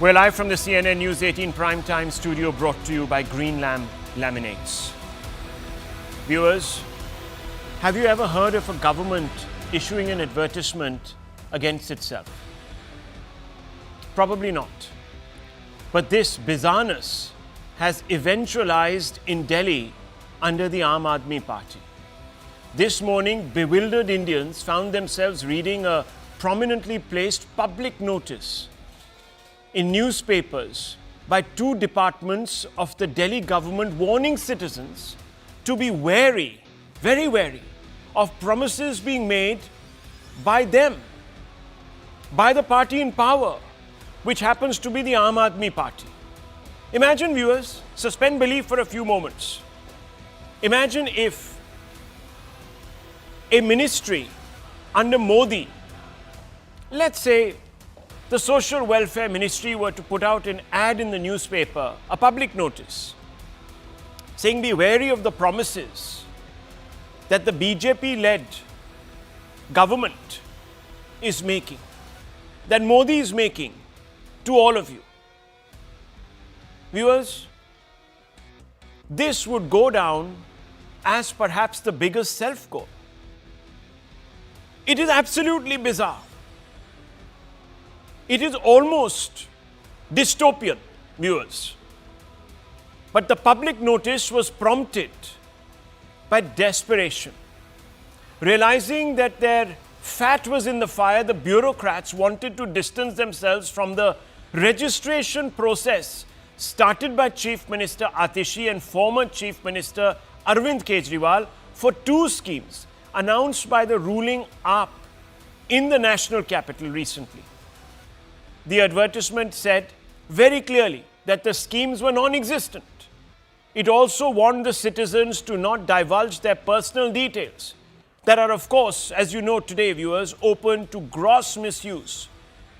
We're live from the CNN News 18 primetime studio, brought to you by Green Lamb Laminates. Viewers, have you ever heard of a government issuing an advertisement against itself? Probably not. But this bizarreness has eventualized in Delhi under the Aam Aadmi Party. This morning, bewildered Indians found themselves reading a prominently placed public notice in newspapers by two departments of the Delhi government warning citizens to be wary, very wary, of promises being made by them, by the party in power, which happens to be the Aam Aadmi Party. Imagine, viewers, suspend belief for a few moments. Imagine if a ministry under Modi, let's say the Social Welfare Ministry, were to put out an ad in the newspaper, a public notice, saying be wary of the promises that the BJP-led government is making, that Modi is making to all of you. Viewers, this would go down as perhaps the biggest self-goal. It is absolutely bizarre. It is almost dystopian, viewers. But the public notice was prompted by desperation. Realizing that their fat was in the fire, the bureaucrats wanted to distance themselves from the registration process started by Chief Minister Atishi and former Chief Minister Arvind Kejriwal for two schemes announced by the ruling AAP in the national capital recently. The advertisement said very clearly that the schemes were non-existent. It also warned the citizens to not divulge their personal details that are, of course, as you know today, viewers, open to gross misuse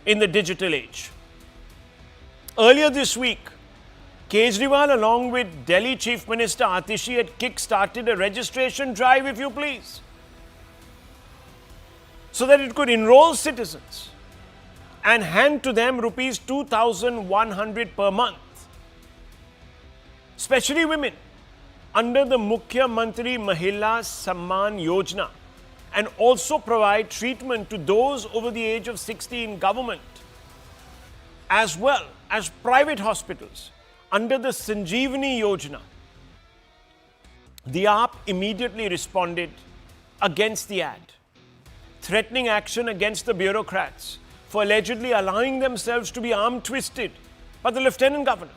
in the digital age. Earlier this week, Kejriwal, along with Delhi Chief Minister Atishi, had kick-started a registration drive, if you please, so that it could enroll citizens and hand to them rupees 2,100 per month, especially women, under the Mukhyamantri Mahila Samman Yojana, and also provide treatment to those over the age of 60 in government, as well as private hospitals under the Sanjeevani Yojana. The AAP immediately responded against the ad, threatening action against the bureaucrats for allegedly allowing themselves to be arm-twisted by the Lieutenant Governor.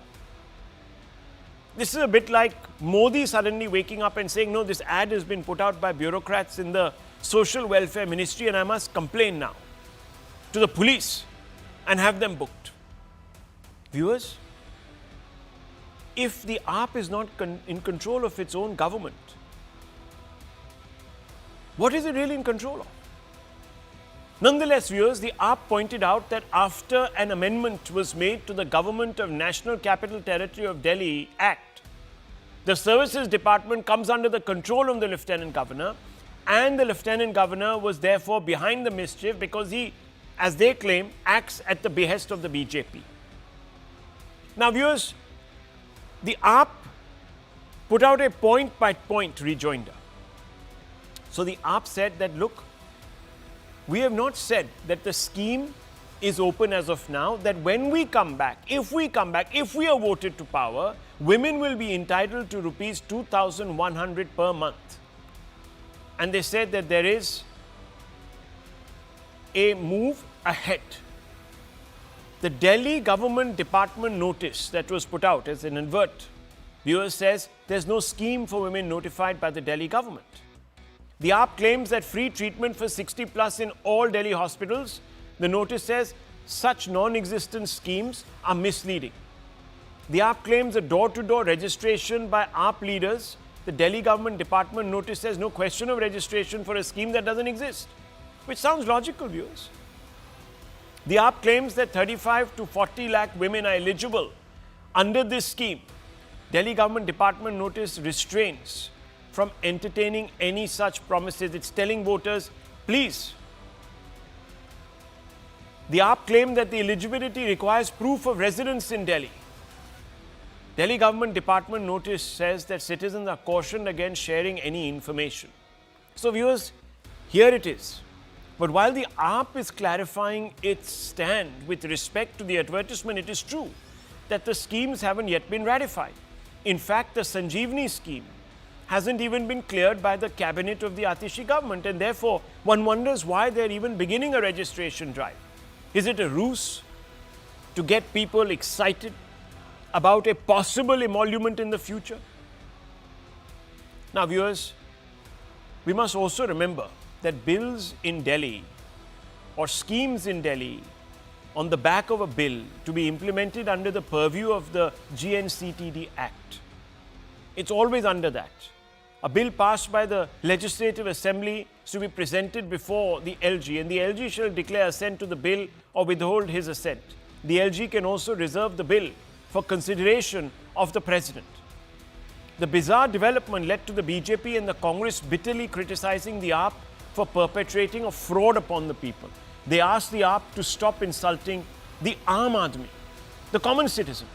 This is a bit like Modi suddenly waking up and saying, no, this ad has been put out by bureaucrats in the Social Welfare Ministry and I must complain now to the police and have them booked. Viewers, if the AAP is not in control of its own government, what is it really in control of? Nonetheless, viewers, the AAP pointed out that after an amendment was made to the Government of National Capital Territory of Delhi Act, the Services Department comes under the control of the Lieutenant Governor, and the Lieutenant Governor was therefore behind the mischief because he, as they claim, acts at the behest of the BJP. Now, viewers, the AAP put out a point-by-point rejoinder. So the AAP said that, look, we have not said that the scheme is open as of now, that when we come back, if we are voted to power, women will be entitled to rupees 2,100 per month. And they said that there is a move ahead. The Delhi government department notice that was put out as an advert, viewers, says there's no scheme for women notified by the Delhi government. The AAP claims that free treatment for 60 plus in all Delhi hospitals. The notice says such non-existent schemes are misleading. The AAP claims a door-to-door registration by AAP leaders. The Delhi government department notice says no question of registration for a scheme that doesn't exist, which sounds logical, viewers. The AAP claims that 35 to 40 lakh women are eligible under this scheme. Delhi government department notice restrains from entertaining any such promises. It's telling voters, please The AAP claimed that the eligibility requires proof of residence in Delhi. Delhi Government Department notice says that citizens are cautioned against sharing any information. So viewers, here it is. But while the AAP is clarifying its stand with respect to the advertisement, it is true that the schemes haven't yet been ratified. In fact, the Sanjeevani scheme hasn't even been cleared by the cabinet of the Atishi government, and therefore one wonders why they're even beginning a registration drive. Is it a ruse to get people excited about a possible emolument in the future? Now viewers, we must also remember that bills in Delhi or schemes in Delhi on the back of a bill to be implemented under the purview of the GNCTD Act. It's always under that. A bill passed by the Legislative Assembly is to be presented before the LG, and the LG shall declare assent to the bill or withhold his assent. The LG can also reserve the bill for consideration of the President. The bizarre development led to the BJP and the Congress bitterly criticizing the AAP for perpetrating a fraud upon the people. They asked the AAP to stop insulting the Aam Aadmi, the common citizen.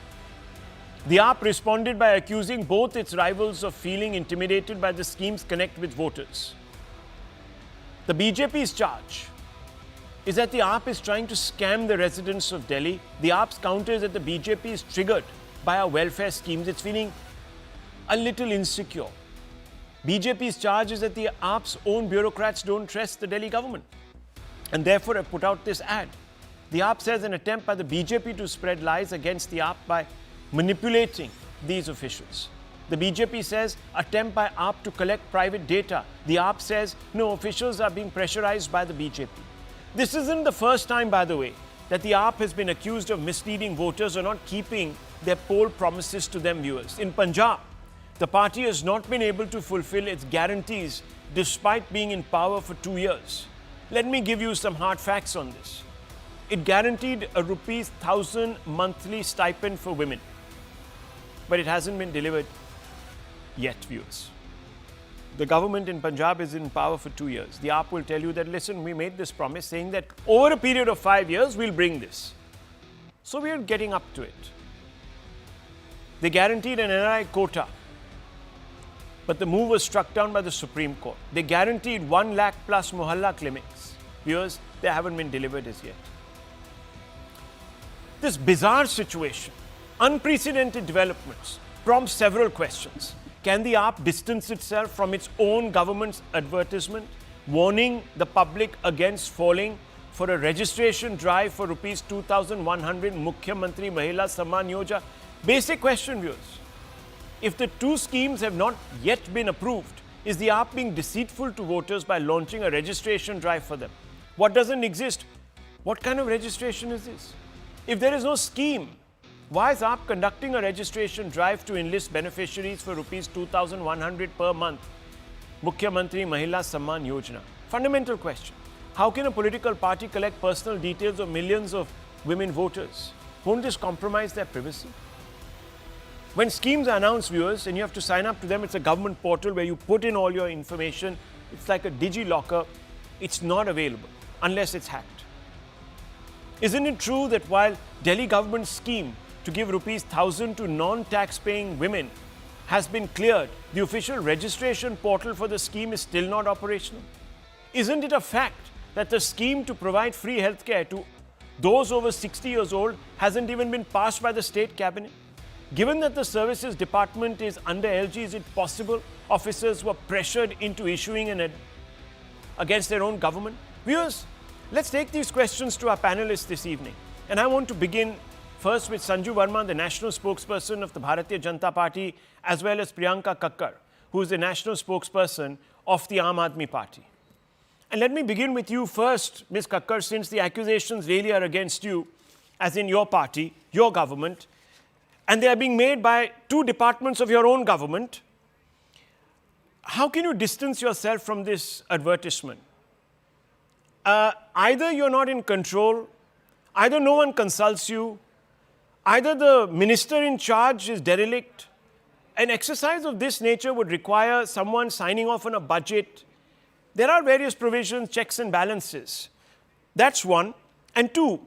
The AAP responded by accusing both its rivals of feeling intimidated by the scheme's connect with voters. The BJP's charge is that the AAP is trying to scam the residents of Delhi. The AAP's counter is that the BJP is triggered by our welfare schemes. It's feeling a little insecure. BJP's charge is that the AAP's own bureaucrats don't trust the Delhi government, and therefore have put out this ad. The AAP says an attempt by the BJP to spread lies against the AAP by manipulating these officials. The BJP says attempt by AAP to collect private data. The AAP says no, officials are being pressurized by the BJP. This isn't the first time, by the way, that the AAP has been accused of misleading voters or not keeping their poll promises to them, viewers. In Punjab, the party has not been able to fulfill its guarantees despite being in power for 2 years. Let me give you some hard facts on this. It guaranteed a ₹1,000 monthly stipend for women, but it hasn't been delivered yet, viewers. The government in Punjab is in power for 2 years. The AAP will tell you that, listen, we made this promise saying that over a period of 5 years, we'll bring this. So we are getting up to it. They guaranteed an NRI quota, but the move was struck down by the Supreme Court. They guaranteed 1 lakh plus mohalla clinics. Viewers, they haven't been delivered as yet. This bizarre situation, unprecedented developments, prompts several questions. Can the AAP distance itself from its own government's advertisement, warning the public against falling for a registration drive for ₹2,100 Mukhyamantri Mahila Samman Yojana? Basic question, viewers. If the two schemes have not yet been approved, is the AAP being deceitful to voters by launching a registration drive for them? What doesn't exist? What kind of registration is this? If there is no scheme, why is AAP conducting a registration drive to enlist beneficiaries for ₹2,100 per month? Mukhyamantri Mahila Samman Yojana. Fundamental question. How can a political party collect personal details of millions of women voters? Won't this compromise their privacy? When schemes are announced, viewers, and you have to sign up to them, it's a government portal where you put in all your information. It's like a digi-locker. It's not available unless it's hacked. Isn't it true that while Delhi government's scheme to give ₹1,000 to non-tax-paying women has been cleared, the official registration portal for the scheme is still not operational? Isn't it a fact that the scheme to provide free healthcare to those over 60 years old hasn't even been passed by the state cabinet? Given that the services department is under LG, is it possible officers were pressured into issuing an ad against their own government? Viewers, let's take these questions to our panelists this evening. And I want to begin first with Sanju Verma, the national spokesperson of the Bharatiya Janata Party, as well as Priyanka Kakkar, who is the national spokesperson of the Aam Aadmi Party. And let me begin with you first, Ms. Kakkar, since the accusations really are against you, as in your party, your government, and they are being made by two departments of your own government. How can you distance yourself from this advertisement? Either you're not in control, either no one consults you, either the minister in charge is derelict. An exercise of this nature would require someone signing off on a budget. There are various provisions, checks and balances. That's one. And two,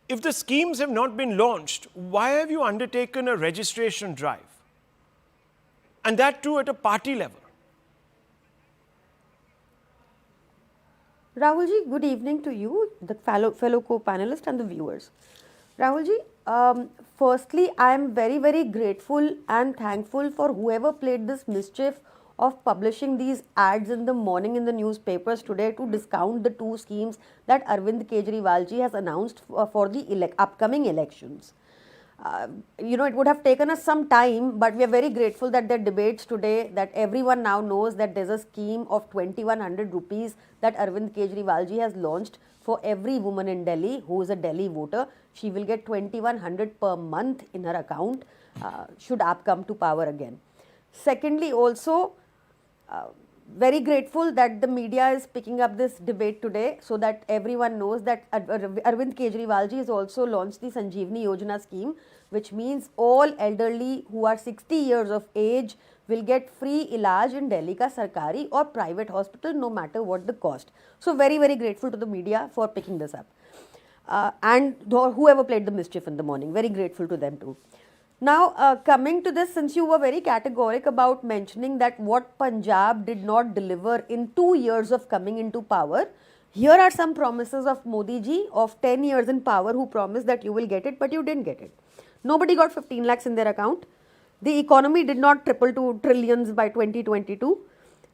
if the schemes have not been launched, why have you undertaken a registration drive? And that too at a party level. Rahulji, good evening to you, the fellow co-panelist and the viewers. Rahulji, firstly, I am very, very grateful and thankful for whoever played this mischief of publishing these ads in the morning in the newspapers today to discount the two schemes that Arvind Kejriwal ji has announced for the upcoming elections. It would have taken us some time, but we are very grateful that there are debates today, that everyone now knows that there's a scheme of 2100 rupees that Arvind Kejriwal ji has launched for every woman in Delhi who is a Delhi voter. She will get 2100 per month in her account should AAP come to power again. Secondly, also, very grateful that the media is picking up this debate today so that everyone knows that Arvind Kejriwal ji has also launched the Sanjeevani Yojana scheme, which means all elderly who are 60 years of age will get free ilaj in Delhi ka sarkari or private hospital, no matter what the cost. So very, very grateful to the media for picking this up. And whoever played the mischief in the morning, very grateful to them too. Now, coming to this, since you were very categoric about mentioning that what Punjab did not deliver in 2 years of coming into power, here are some promises of Modi ji of 10 years in power who promised that you will get it, but you didn't get it. Nobody got 15 lakhs in their account. The economy did not triple to trillions by 2022.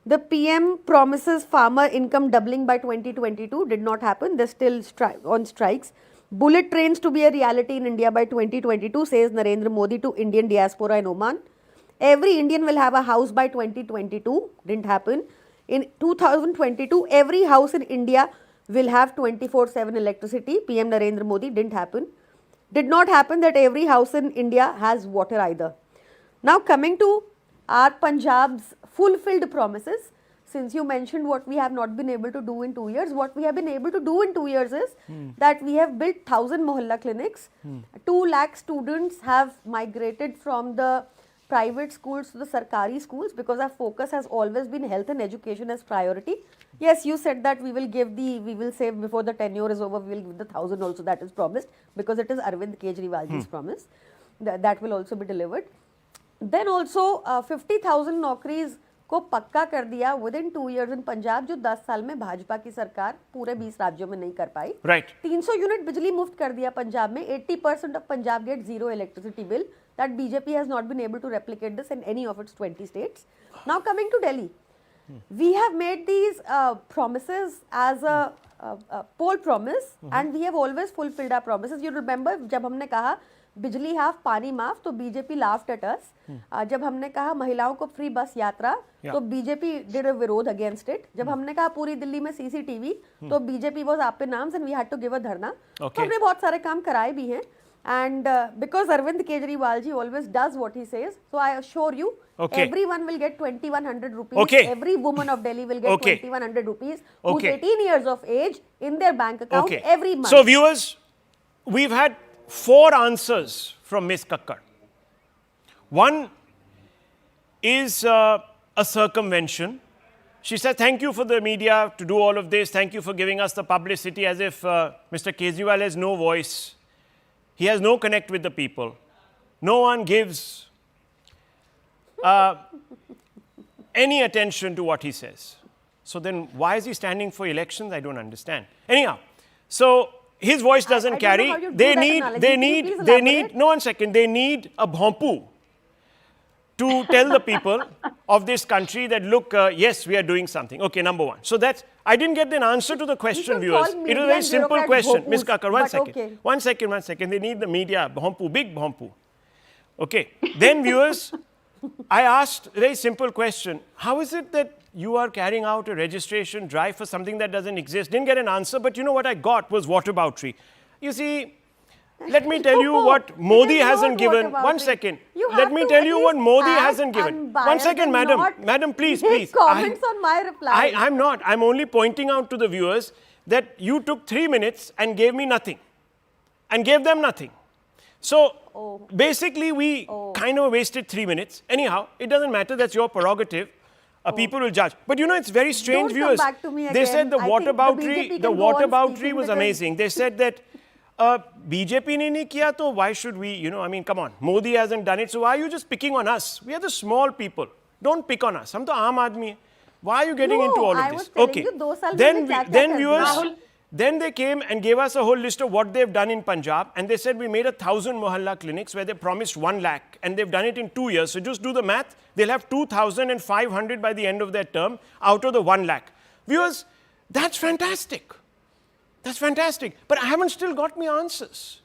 The PM promises farmer income doubling by 2022, did not happen. They're still on strikes. Bullet trains to be a reality in India by 2022, says Narendra Modi to Indian diaspora in Oman. Every Indian will have a house by 2022, didn't happen. In 2022, every house in India will have 24/7 electricity, PM Narendra Modi, didn't happen. Did not happen that every house in India has water either. Now coming to our Punjab's fulfilled promises, since you mentioned what we have not been able to do in 2 years, what we have been able to do in 2 years is that we have built 1000 mohalla clinics. 2 lakh students have migrated from the private schools to the sarkari schools because our focus has always been health and education as priority. Yes, you said that we will save before the tenure is over, we will give the 1000 also, that is promised because it is Arvind Kejriwal ji's promise. That will also be delivered. Then also 50,000 नौकरीज को पक्का कर दिया within 2 years in Punjab, जो 10 साल में भाजपा की सरकार पूरे 20 राज्यों में नहीं कर पाई. Right. 300 यूनिट बिजली मुफ्त कर दिया पंजाब में. 80% of Punjab gets zero electricity bill. That BJP has not been able to replicate this in any of its 20 states. Now coming to Delhi, we have made these promises as a poll promise, and we have always fulfilled our promises. You remember जब हमने कहा बिजली half पानी माफ तो BJP laughed at us. जब हमने कहा महिलाओं को फ्री बस यात्रा तो बीजेपी did a विरोध against it. जब हमने कहा पूरी दिल्ली में सीसीटीवी तो BJP was up in arms and we had to give a धरना. तो हमने बहुत सारे काम कराए भी हैं. And because Arvind Kejriwal ji always does what he says, so I assure you, everyone will get 2100 rupees. Every woman of Delhi will get 2100 rupees who's 18 years of age in their bank account every month. So viewers, we've had 4 answers from Ms. Kakkar. One is a circumvention. She said, thank you for the media to do all of this. Thank you for giving us the publicity, as if Mr. Kejriwal has no voice. He has no connect with the people. No one gives any attention to what he says. So then why is he standing for elections? I don't understand. Anyhow, so his voice doesn't carry. They need, no, 1 second, they need a bhompu to tell the people of this country that, look, yes, we are doing something. Okay, number one. So that's, I didn't get an answer to the question, viewers. It was a very simple question. Ms. Kakkar, 1 second. Okay. 1 second, 1 second. They need the media, bhompu, big bhompu. Okay. Then, viewers, I asked a very simple question. How is it that you are carrying out a registration drive for something that doesn't exist? Didn't get an answer, but you know what I got was whataboutery. You see, let me tell you what Modi hasn't given. 1 second. Let me tell you what Modi hasn't given. 1 second, madam. Madam, please, please. Comments on my reply. I'm not. I'm only pointing out to the viewers that you took 3 minutes and gave me nothing. And gave them nothing. So, basically, we kind of wasted 3 minutes. Anyhow, it doesn't matter. That's your prerogative. People will judge. But you know, it's very strange, Don't viewers. come back to me They again. said the I think whataboutery was amazing. They said that BJP ने नहीं किया तो why should we, I mean, come on. Modi hasn't done it, so why are you just picking on us? We are the small people. Don't pick on us. हम तो आम आदमी हैं. Why are you getting into all of this? Okay. Then viewers, then they came and gave us a whole list of what they've done in Punjab, and they said we made 1,000 mohalla clinics where they promised 1 lakh, and they've done it in 2 years. So just do the math. They'll have 2,500 by the end of their term out of the 1 lakh. Viewers, that's fantastic. That's fantastic. But I haven't still got me answers.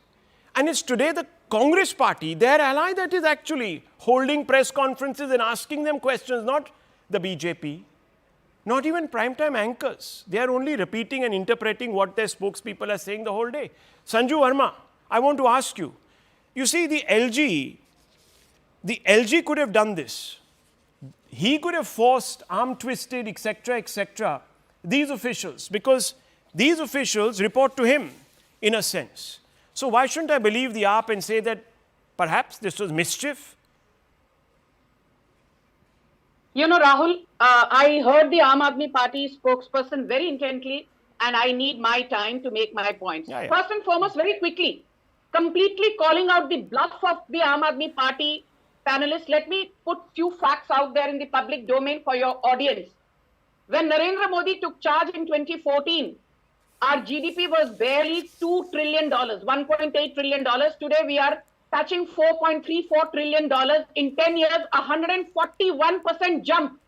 And it's today the Congress party, their ally, that is actually holding press conferences and asking them questions, not the BJP. Not even primetime anchors. They are only repeating and interpreting what their spokespeople are saying the whole day. Sanju Verma, I want to ask you. You see, the LG could have done this. He could have forced, arm twisted, etc., these officials, because these officials report to him, in a sense. So why shouldn't I believe the AAP and say that perhaps this was mischief? You know, Rahul, I heard the Aam Aadmi Party spokesperson very intently, and I need my time to make my points. Yeah. First and foremost, very quickly, completely calling out the bluff of the Aam Aadmi Party panelists, let me put few facts out there in the public domain for your audience. When Narendra Modi took charge in 2014, our GDP was barely $2 trillion, $1.8 trillion. Today, we are touching $4.34 trillion in 10 years, 141% jump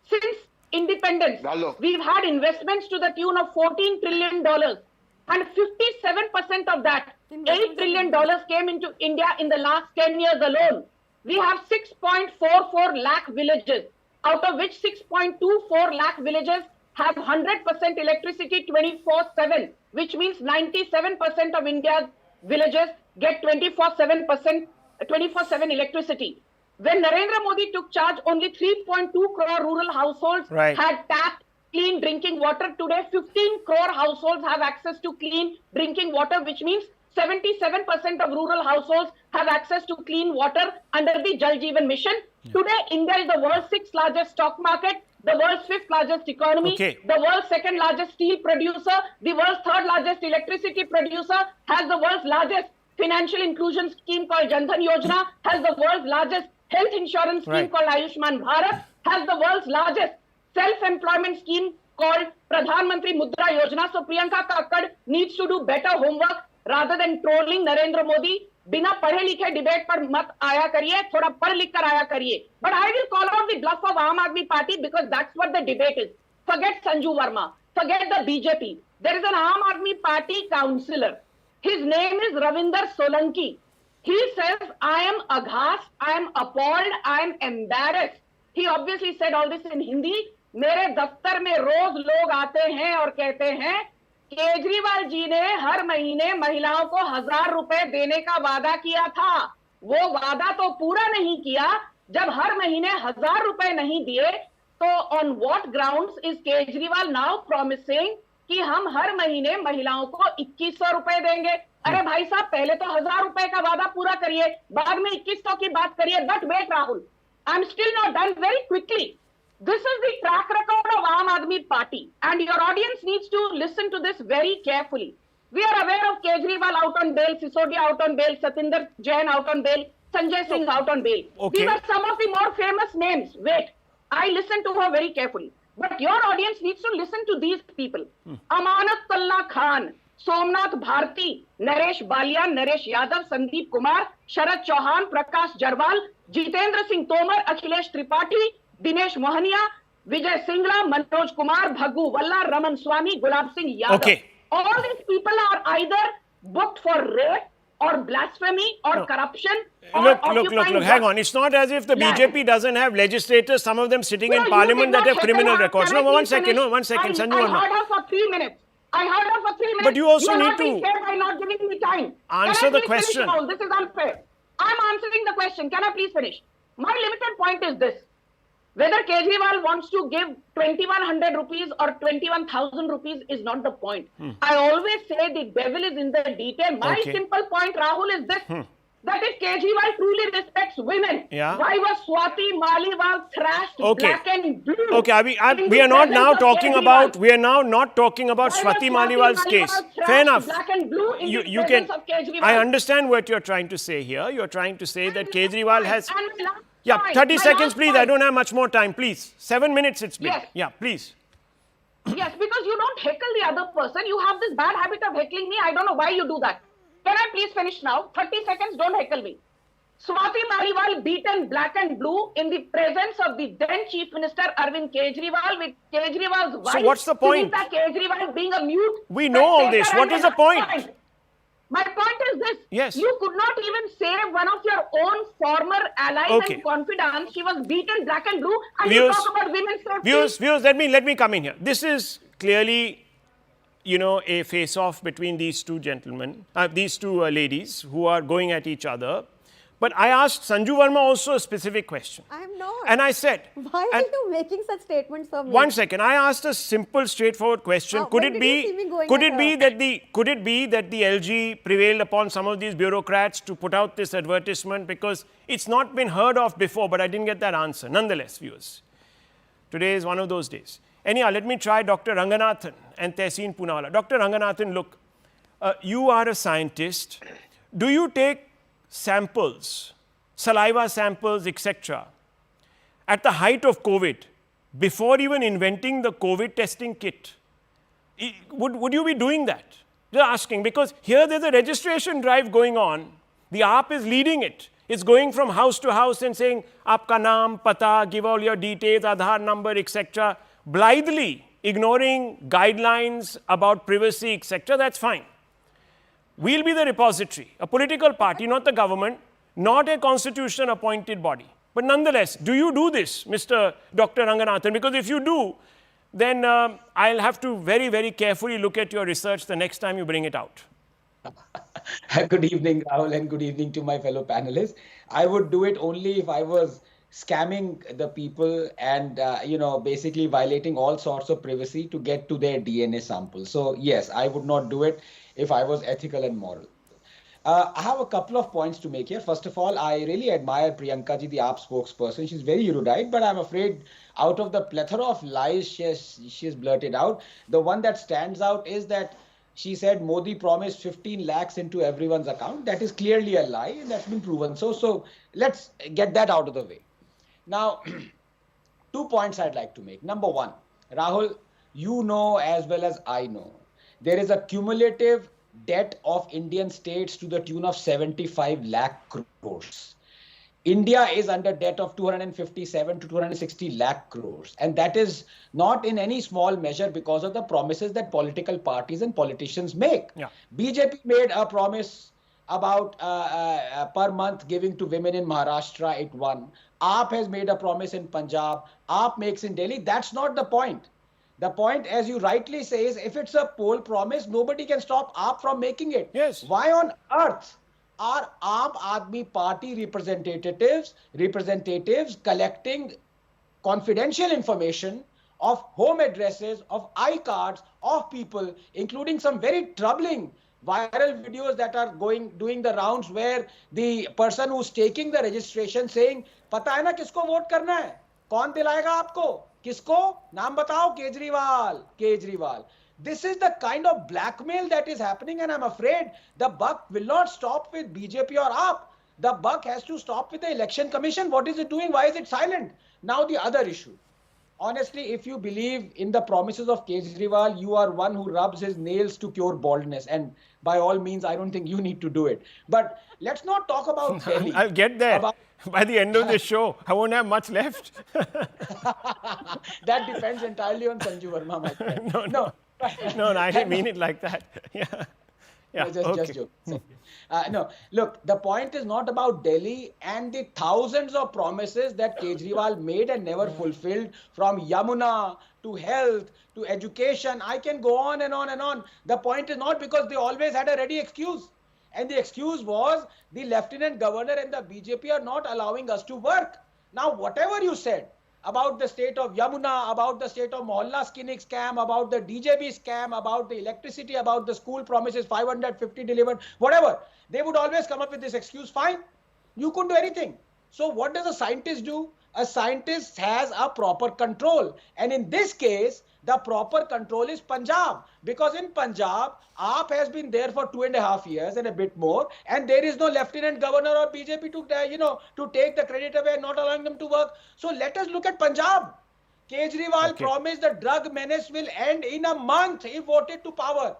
since independence. Hello. We've had investments to the tune of $14 trillion, and 57% of that, $8 trillion came into India in the last 10 years alone. We have 6.44 lakh villages, out of which 6.24 lakh villages have 100% electricity 24/7, which means 97% of India's villages get 24/7 electricity. When Narendra Modi took charge, only 3.2 crore rural households had tapped clean drinking water. Today, 15 crore households have access to clean drinking water, which means 77% of rural households have access to clean water under the Jal Jeevan Mission. Today, India is the world's 6th largest stock market, the world's 5th largest economy, the world's 2nd largest steel producer, the world's 3rd largest electricity producer, has the world's largest financial inclusion scheme called Jan Dhan Yojana, has the world's largest health insurance scheme called Ayushman Bharat, has the world's largest self-employment scheme called Pradhan Mantri Mudra Yojana. So Priyanka Kakkad needs to do better homework rather than trolling Narendra Modi. बिना पढ़े लिखे debate पर मत आया करिए, थोड़ा पढ़ लिख कर आया करिए. But I will call out the bluff of Aam Aadmi Party because that's what the debate is. Forget Sanju Verma, forget the BJP. There is an Aam Aadmi Party councillor. His name is Ravinder Solanki. He says, I am aghast, I am appalled, I am embarrassed. He obviously said all this in Hindi. मेरे दफ्तर में रोज लोग आते हैं और कहते हैं केजरीवाल जी ने हर महीने महिलाओं को 1,000 रुपए देने का वादा किया था. वो वादा तो पूरा नहीं किया. जब हर महीने 1,000 रुपए नहीं दिए, तो on what grounds is Kejriwal now promising कि हम हर महीने महिलाओं को 2,100 रुपए देंगे? अरे भाई साहब, पहले तो 1,000 रुपए का वादा पूरा करिए, बाद में 2,100 की बात करिए. But wait Rahul, I am still not done. Very quickly, this is the track record of Aam Aadmi Party, and your audience needs to listen to this very carefully. We are aware of Kejriwal out on bail, Sisodia out on bail, Satinder Jain out on bail, Sanjay Singh out on bail. These are some of the more famous names. Wait, I listened to her very carefully. But your audience needs to listen to these people. Amanatullah Khan, Somnath Bharti, Naresh Balian, Naresh Yadav, Sandeep Kumar, Sharad Chauhan, Prakash Jarwal, Jitendra Singh Tomar, Akhilesh Tripathi, Dinesh Mohania, Vijay Singla, Manoj Kumar, Bhaggu Valla, Raman Swamy, Gulab Singh Yadav. All these people are either booked for rape or blasphemy or corruption. Look, hang on. It's not as if the BJP doesn't have legislators, some of them sitting in parliament that have criminal records. No, one second, Sanju Verma. I heard her for 3 minutes. But you also need to by not giving me time. Answer the question. This is unfair. I'm answering the question. Can I please finish? My limited point is this. Whether Kejriwal wants to give 2,100 rupees or 21,000 rupees is not the point. I always say the devil is in the detail. My simple point, Rahul, is this. that if Kejriwal truly respects women, why was Swati Maliwal thrashed black and blue? Okay, we are not now talking about, Swati Maliwal's case. Fair enough. Black and blue in the presence of Kejriwal? I understand what you're trying to say here. You're trying to say that Kejriwal has... 30 seconds, please. I don't have much more time, please. 7 minutes it's been. Yes. Yeah, please. Yes, because you don't heckle the other person. You have this bad habit of heckling me. I don't know why you do that. Can I please finish now? 30 seconds, don't heckle me. Swati Maliwal beaten black and blue in the presence of the then Chief Minister Arvind Kejriwal, with Kejriwal's wife. So what's the point? Sunita Kejriwal being a mute. We know all this. What is the point? My point is this. Yes. You could not even save one of your own former allies and confidants. She was beaten black and blue. And you talk about women's safety. Viewers, let me come in here. This is clearly, a face-off between these two gentlemen, these two ladies who are going at each other. But I asked Sanju Verma also a specific question. I am not. And I said... Why are you making such statements of me? 1 second. I asked a simple, straightforward question. Could it be that the LG prevailed upon some of these bureaucrats to put out this advertisement? Because it's not been heard of before, but I didn't get that answer. Nonetheless, viewers, today is one of those days. Anyhow, let me try Dr. Ranganathan and Tehseen Poonawalla. Dr. Ranganathan, look, you are a scientist. Do you take samples, saliva samples, etc., at the height of COVID, before even inventing the COVID testing kit? Would you be doing that? Just asking, because here there's a registration drive going on. The AAP is leading it. It's going from house to house and saying, Aapka naam, pata, give all your details, Aadhaar number, etc., blithely ignoring guidelines about privacy, etc. That's fine. We'll be the repository, a political party, not the government, not a constitution-appointed body. But nonetheless, do you do this, Mr. Dr. Ranganathan? Because if you do, then I'll have to very, very carefully look at your research the next time you bring it out. Good evening, Rahul, and good evening to my fellow panelists. I would do it only if I was scamming the people and, basically violating all sorts of privacy to get to their DNA sample. So, yes, I would not do it if I was ethical and moral. I have a couple of points to make here. First of all, I really admire Priyanka ji, the AAP spokesperson. She's very erudite, but I'm afraid out of the plethora of lies she has blurted out, the one that stands out is that she said Modi promised 15 lakhs into everyone's account. That is clearly a lie, and that's been proven. So let's get that out of the way. Now, 2 points I'd like to make. Number one, Rahul, you know as well as I know, there is a cumulative debt of Indian states to the tune of 75 lakh crores. India is under debt of 257 to 260 lakh crores. And that is not in any small measure because of the promises that political parties and politicians make. Yeah. BJP made a promise about per month giving to women in Maharashtra, it won. AAP has made a promise in Punjab. AAP makes in Delhi. That's not the point. The point, as you rightly say, is if it's a poll promise, nobody can stop AAP from making it. Yes. Why on earth are Aam Aadmi Party representatives collecting confidential information of home addresses, of iCards, of people, including some very troubling viral videos that are doing the rounds where the person who's taking the registration saying, "Pata hai na kisko vote karna hai? Kaun dilayega aapko? Kisko? Naam batao, Kejriwal." This is the kind of blackmail that is happening, and I'm afraid the buck will not stop with BJP or AAP. The buck has to stop with the Election Commission. What is it doing? Why is it silent? Now the other issue. Honestly, if you believe in the promises of Kejriwal, you are one who rubs his nails to cure baldness. And by all means, I don't think you need to do it. But let's not talk about Delhi. I'll get there. By the end of the show, I won't have much left. That depends entirely on Sanju Verma, my friend. No, I didn't mean it like that. Yeah. No, just joke. No, look, the point is not about Delhi and the thousands of promises that Kejriwal made and never fulfilled, from Yamuna to health to education. I can go on and on and on. The point is not, because they always had a ready excuse. And the excuse was the Lieutenant Governor and the BJP are not allowing us to work. Now, whatever you said, about the state of Yamuna, about the state of Mohalla skinning scam, about the DJB scam, about the electricity, about the school promises 550 delivered, whatever. They would always come up with this excuse. Fine, you couldn't do anything. So what does a scientist do? A scientist has a proper control. And in this case, the proper control is Punjab. Because in Punjab, AAP has been there for 2.5 years and a bit more. And there is no lieutenant governor or BJP to take the credit away and not allowing them to work. So let us look at Punjab. Kejriwal promised the drug menace will end in a month if voted to power.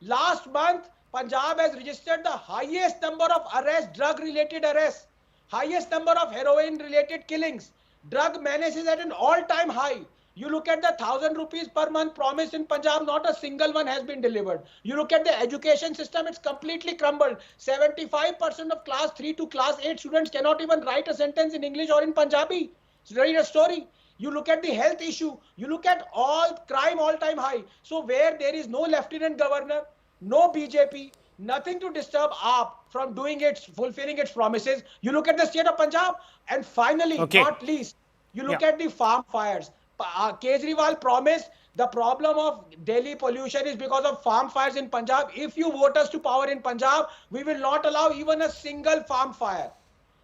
Last month, Punjab has registered the highest number of arrests, drug-related arrests, highest number of heroin-related killings. Drug menace is at an all-time high. You look at the 1,000 rupees per month promised in Punjab, not a single one has been delivered. You look at the education system, it's completely crumbled. 75% of class 3 to class 8 students cannot even write a sentence in English or in Punjabi. It's really a story. You look at the health issue, you look at all crime all-time high. So where there is no lieutenant governor, no BJP, nothing to disturb AAP from fulfilling its promises. You look at the state of Punjab, and finally, not least, you look at the farm fires. Kejriwal promised the problem of Delhi pollution is because of farm fires in Punjab. If you vote us to power in Punjab, we will not allow even a single farm fire.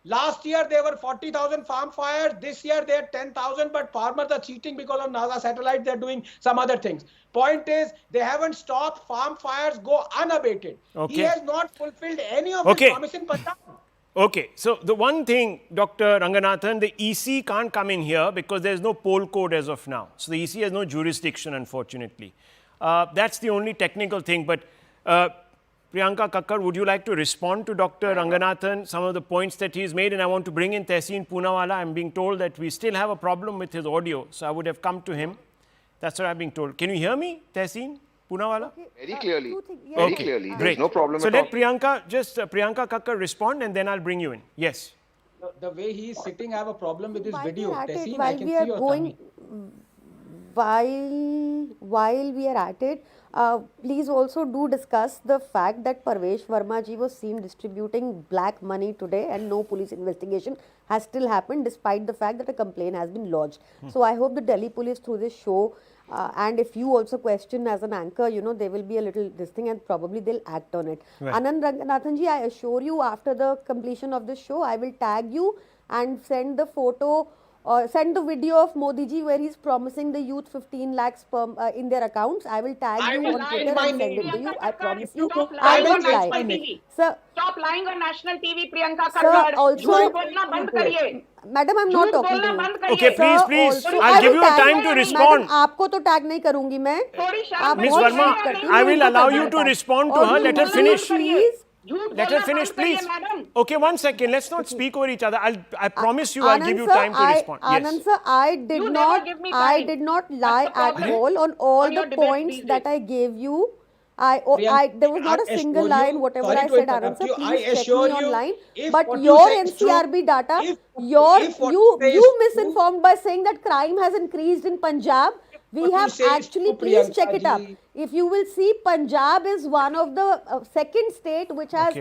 Last year, there were 40,000 farm fires. This year, there are 10,000, but farmers are cheating because of NASA satellites. They're doing some other things. Point is, they haven't stopped farm fires go unabated. He has not fulfilled any of his promise in Punjab. Okay, so the one thing, Dr. Ranganathan, the EC can't come in here because there's no poll code as of now. So the EC has no jurisdiction, unfortunately. That's the only technical thing. But Priyanka Kakkar, would you like to respond to Dr. Ranganathan, some of the points that he's made? And I want to bring in Tehseen Poonawala. I'm being told that we still have a problem with his audio. So I would have come to him. That's what I'm being told. Can you hear me, Tehseen Poonawala? Very clearly. Very clearly. There's no problem so at all. let Priyanka Kakkar respond and then I'll bring you in. Yes. The way he is sitting, I have a problem with his video. Tehseen, While I can we see are your going, while we are at it, please also do discuss the fact that Parvesh Verma ji was seen distributing black money today and no police investigation has still happened despite the fact that a complaint has been lodged. So I hope the Delhi police through this show and if you also question as an anchor, there will be a little this thing and probably they'll act on it. Right. Anand Ranganathan ji, I assure you after the completion of this show, I will tag you and send the photo send the video of Modi ji where he's promising the youth 15 lakhs in their accounts. I will tag you on Twitter and send it to you. I promise you. I won't lie. Sir, stop lying on national TV, Priyanka sir, Kakkar. also, Madam, I'm not talking to you. Okay, please. I'll give you a time to respond. Madam, आपको तो tag नहीं करूँगी मैं. Ms. Verma, I will allow you to respond to her. Let her finish. Let her finish, please. Okay, 1 second. Let's not speak over each other. I promise you, I'll give you time to respond. Anand sir, I did not lie at all on all the points that I gave you. There was not a single lie in whatever I said, Anand sir. Please check me online. But your NCRB data, you misinformed by saying that crime has increased in Punjab. We have actually, please check it up. If you will see, Punjab is one of the second state which has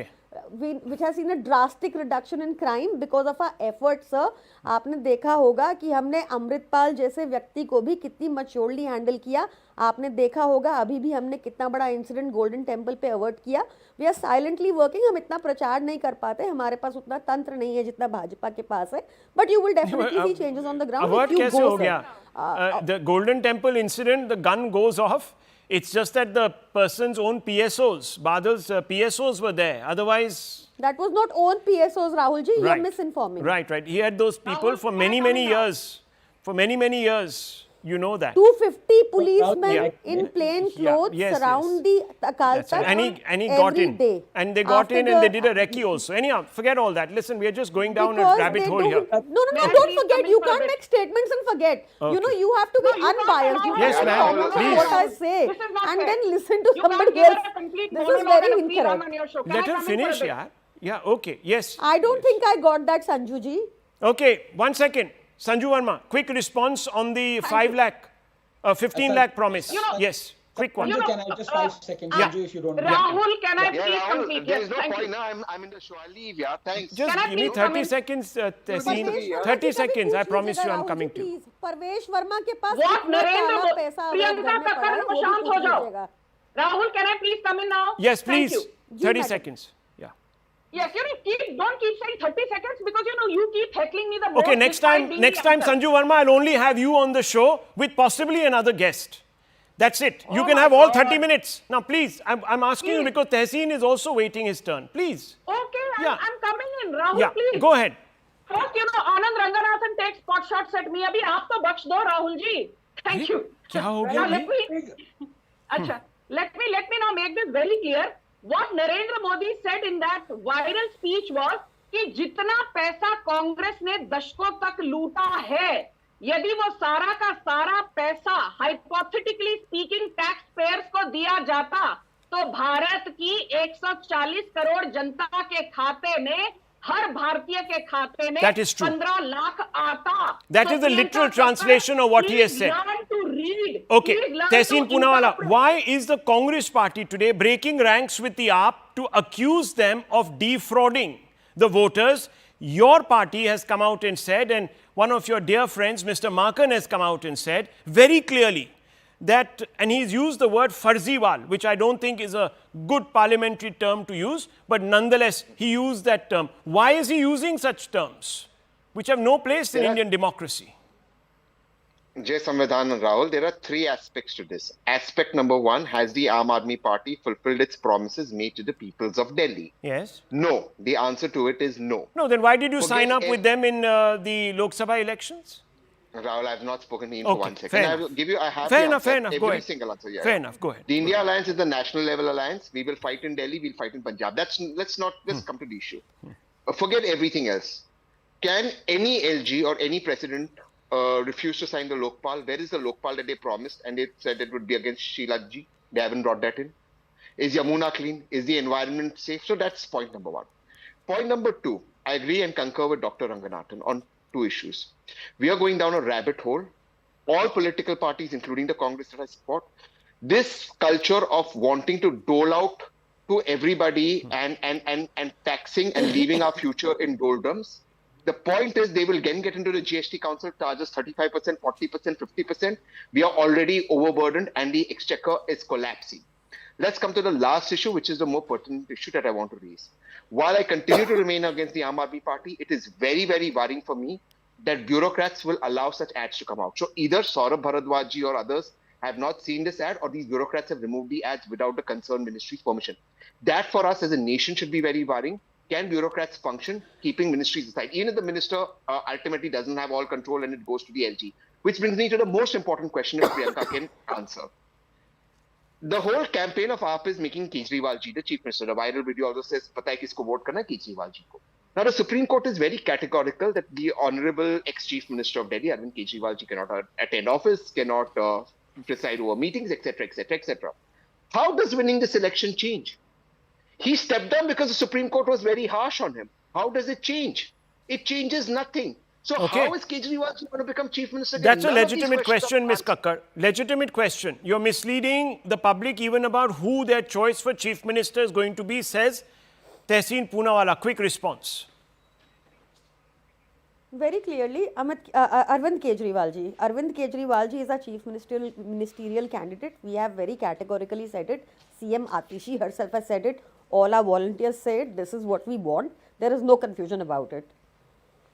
seen a drastic reduction in crime because of our efforts, sir. आपने देखा होगा कि हमने अमृतपाल जैसे व्यक्ति को भी कितनी मैच्योरली हैंडल किया. आपने देखा होगा अभी भी हमने कितना बड़ा इंसिडेंट गोल्डन टेम्पल पे अवर्ट किया. We are silently working. हम इतना प्रचार नहीं कर पाते, हमारे पास उतना तंत्र नहीं है जितना भाजपा के पास है. But you will definitely see changes on the ground. Avert कैसे हो गया? The golden temple incident, the gun goes off. It's just that the person's own PSOs, Badal's PSOs were there. Otherwise... That was not own PSOs, Rahul ji. You're misinforming. Right. He had those people for many years. For many years. You know that. 250 policemen in plain clothes surround the Akal Takht and he got in. Day. And they got in and they did a recce also. Anyhow, forget all that. Listen, we are just going down a rabbit hole here. No, don't forget. You can't make statements and forget. Okay. You have to be unbiased. You yes, have to ma'am. comment what I say and then listen to somebody else. This is very incorrect. Let her finish, yeah. Yeah, okay. Yes. I don't think I got that, Sanju ji. Okay, 1 second. Sanju Verma, quick response on the 15 lakh promise. Yes. Quick one. Can I just 5 seconds, Sanju, if you don't mind? Rahul, can I please Rahul, complete? there Yes, is no thank point you. now. I'm in the show. I'll leave. Yeah, thanks. Just Can I give me please 30 come in? seconds, Tehseen. Parvesh 30 seconds. I promise you I'm coming to. परवेश वर्मा के पास What कितना Narendra काला Modi? पैसा Priyanka Kakkar को शांत हो जाओ. Rahul, can I please come in now? Yes, Thank please. you. 30 seconds. Yeah. Yes, don't keep saying 30 seconds because you keep heckling me the most. Okay, next time, Sanju Verma, I'll only have you on the show with possibly another guest. That's it. You can have all 30 minutes. Now, please, I'm asking you because Tehseen is also waiting his turn. Please. Okay, Yeah. I'm coming in. Rahul, Yeah, please. go ahead. First, Anand Ranganathan takes pot shots at me. Abhi aap to bakhsh do, Rahul ji. Thank you. क्या हो Now, गया? let me now make this very clear. What Narendra Modi said in that viral speech was कि जितना पैसा कांग्रेस ने दशकों तक लूटा है, यदि वो सारा का सारा पैसा हाइपोथेटिकली स्पीकिंग टैक्स पेयर्स को दिया जाता, तो भारत की 140 करोड़ जनता के खाते में, हर भारतीय के खाते में 15 लाख आता. That is the literal translation of what he has said. Learn to read. Okay, Tehseen Poonawalla, why is the Congress party today breaking ranks with the AAP to accuse them of defrauding the voters? Your party has come out and said, and one of your dear friends, Mr. Markan, has come out and said very clearly that, and he's used the word farziwal, which I don't think is a good parliamentary term to use, but nonetheless, he used that term. Why is he using such terms, which have no place in Indian democracy? Jai Samvidhan and Rahul, there are three aspects to this. Aspect number one, has the Aam Aadmi Party fulfilled its promises made to the peoples of Delhi? Yes. No. The answer to it is no. No, then why did you sign up with them in the Lok Sabha elections? Rahul, I have not spoken to him for 1 second. Fair I will give you, I have fair the enough, fair enough. every single answer. Yeah, fair enough, go ahead. The India Alliance is the national level alliance. We will fight in Delhi, we'll fight in Punjab. Let's come to the issue. Forget everything else. Can any LG or any president refuse to sign the Lokpal? Where is the Lokpal that they promised and they said it would be against Sheila Ji? They haven't brought that in. Is Yamuna clean? Is the environment safe? So that's point number one. Point number two, I agree and concur with Dr. Ranganathan on two issues. We are going down a rabbit hole. All political parties, including the Congress that I support, this culture of wanting to dole out to everybody and taxing and leaving our future in doldrums. The point is they will again get into the GST Council, charges 35%, 40%, 50%. We are already overburdened and the exchequer is collapsing. Let's come to the last issue, which is the more pertinent issue that I want to raise. While I continue to remain against the Aam Aadmi Party, it is very, very worrying for me that bureaucrats will allow such ads to come out. So either Saurabh Bharadwaj or others have not seen this ad, or these bureaucrats have removed the ads without the concerned ministry's permission. That for us as a nation should be very worrying. Can bureaucrats function keeping ministries aside? Even if the minister ultimately doesn't have all control and it goes to the LG. Which brings me to the most important question if Priyanka can answer. The whole campaign of AAP is making Kejriwal ji the chief minister. The viral video also says, "Pata hai kisko vote karna, Kejriwal ji ko." Now the Supreme Court is very categorical that the Honorable ex-Chief Minister of Delhi, Arvind Kejriwal ji, cannot attend office, cannot preside over meetings, etc., etc., etc. How does winning this election change? He stepped down because the Supreme Court was very harsh on him. How does it change? It changes nothing. So how is Kejriwal going to become chief minister? That's a legitimate question, Ms. Kakkar. Legitimate question. You're misleading the public even about who their choice for chief minister is going to be, says Tehseen Poonawalla. Quick response. Very clearly, Arvind Kejriwal ji. Arvind Kejriwal ji is our chief ministerial candidate. We have very categorically said it. CM Atishi herself has said it. All our volunteers say it. This is what we want. There is no confusion about it.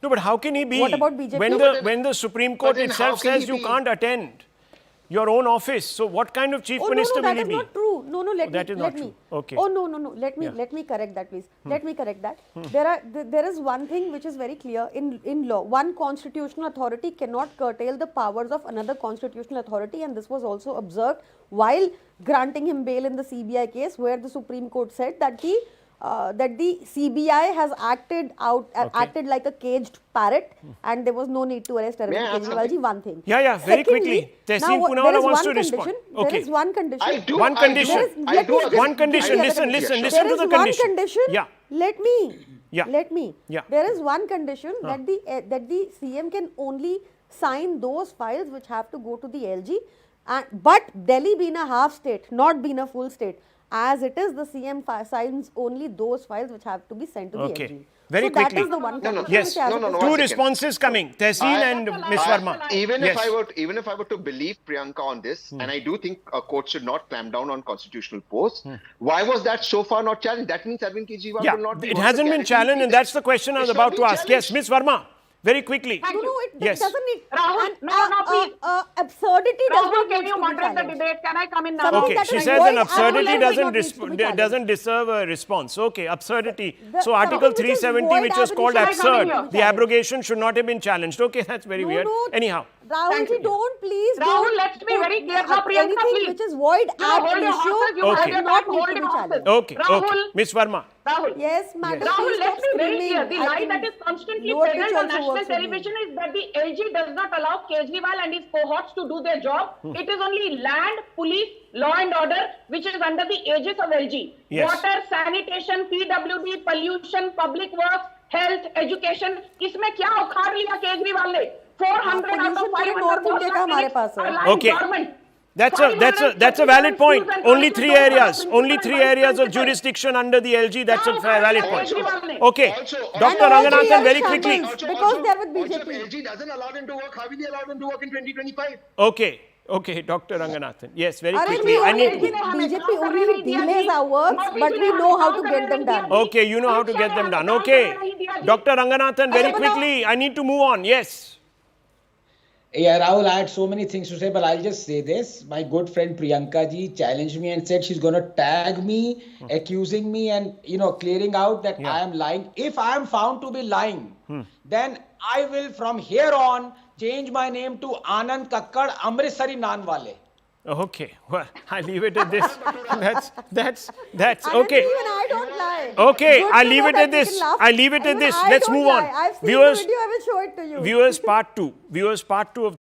No, but how can he be? What about BJP? When the Supreme Court itself says you can't attend your own office, so what kind of chief minister will he be? That is not true. No, let me. Okay. Oh no. Let me correct that, please. Let me correct that. There is one thing which is very clear in law. One constitutional authority cannot curtail the powers of another constitutional authority, and this was also observed while granting him bail in the CBI case, where the Supreme Court said that the CBI has acted like a caged parrot, and there was no need to arrest Arvind Kejriwal ji. One thing. Yeah, very quickly. Tehseen Poonawalla wants to respond. Okay. There is one condition. One condition. One condition. Listen to the condition. There is one condition. Yeah. Let me. Yeah. There is one condition that the CM can only sign those files which have to go to the LG. But Delhi being a half state, not being a full state, as it is, the CM signs only those files which have to be sent to the LG. Very so quickly. That is the one Yes. Two responses coming. Tehseen and Ms. Verma. Even if I were to believe Priyanka on this, and I do think a court should not clamp down on constitutional posts, why was that so far not challenged? That means Arvind Kejriwal will not be. It hasn't been challenged, and that's the question I was about to ask. Yes, Ms. Verma. Very quickly. Thank No, it yes. doesn't need. Rahul, no, please. Absurdity Rahul, doesn't can need you to be moderate the challenged. debate? Can I come in now? Something Okay, that she is says void an absurdity absolutely doesn't deserve a response. Okay, absurdity. So something Article which is 370, void which was called ab initio, absurd, should not the abrogation should not have been challenged. Okay, that's very weird. Anyhow. Rahulji, don't please. Rahul, let's be very clear now, Priyanka, Anything please. which is void ab Hold your initio horses, you Okay. have does your not time, need hold to be your horses. challenged. Okay, Rahul, okay. Ms. Verma. Rahul. Yes, madam. Rahul, please let's stop be very screaming. clear. The I lie think that is constantly lower pitch peddled on also national works with me. television is that the LG does not allow Kejriwal and his cohorts to do their job. It is only land, police, law and order, which is under the aegis of LG. Yes. Water, sanitation, PWD, pollution, public works, health, education. इसमें क्या उखाड़ लिया केजरीवाल ने? 400 out of 500 North India का हमारे पास है. are lying Okay. dormant. That's a valid point. Only three areas of jurisdiction under the LG. That's a valid point. Okay, Dr. Ranganathan, very quickly. Because they're with BJP. LG doesn't allow them to work. How will they allow them to work in 2025? Okay, Dr. Ranganathan. Yes, very Arey, quickly. I need to. BJP only delays our works, but we know how to get them done. Okay, you know how to get them done. Okay, Dr. Ranganathan, very quickly. I need to move on. Yes. Yeah, Rahul, I had so many things to say, but I'll just say this. My good friend Priyanka ji challenged me and said she's going to tag me, accusing me and, clearing out that I am lying. If I am found to be lying, then I will from here on change my name to Anand Kakkad Amritsari Naan Wale. Okay, well, I leave it at this. That's Anand, okay. Even I don't lie. Okay, Good I to leave know it that at we this. can laugh. I leave it at Even this. I Let's don't move lie. on. I've seen Viewers, the video, I will show it to you. viewers, part two of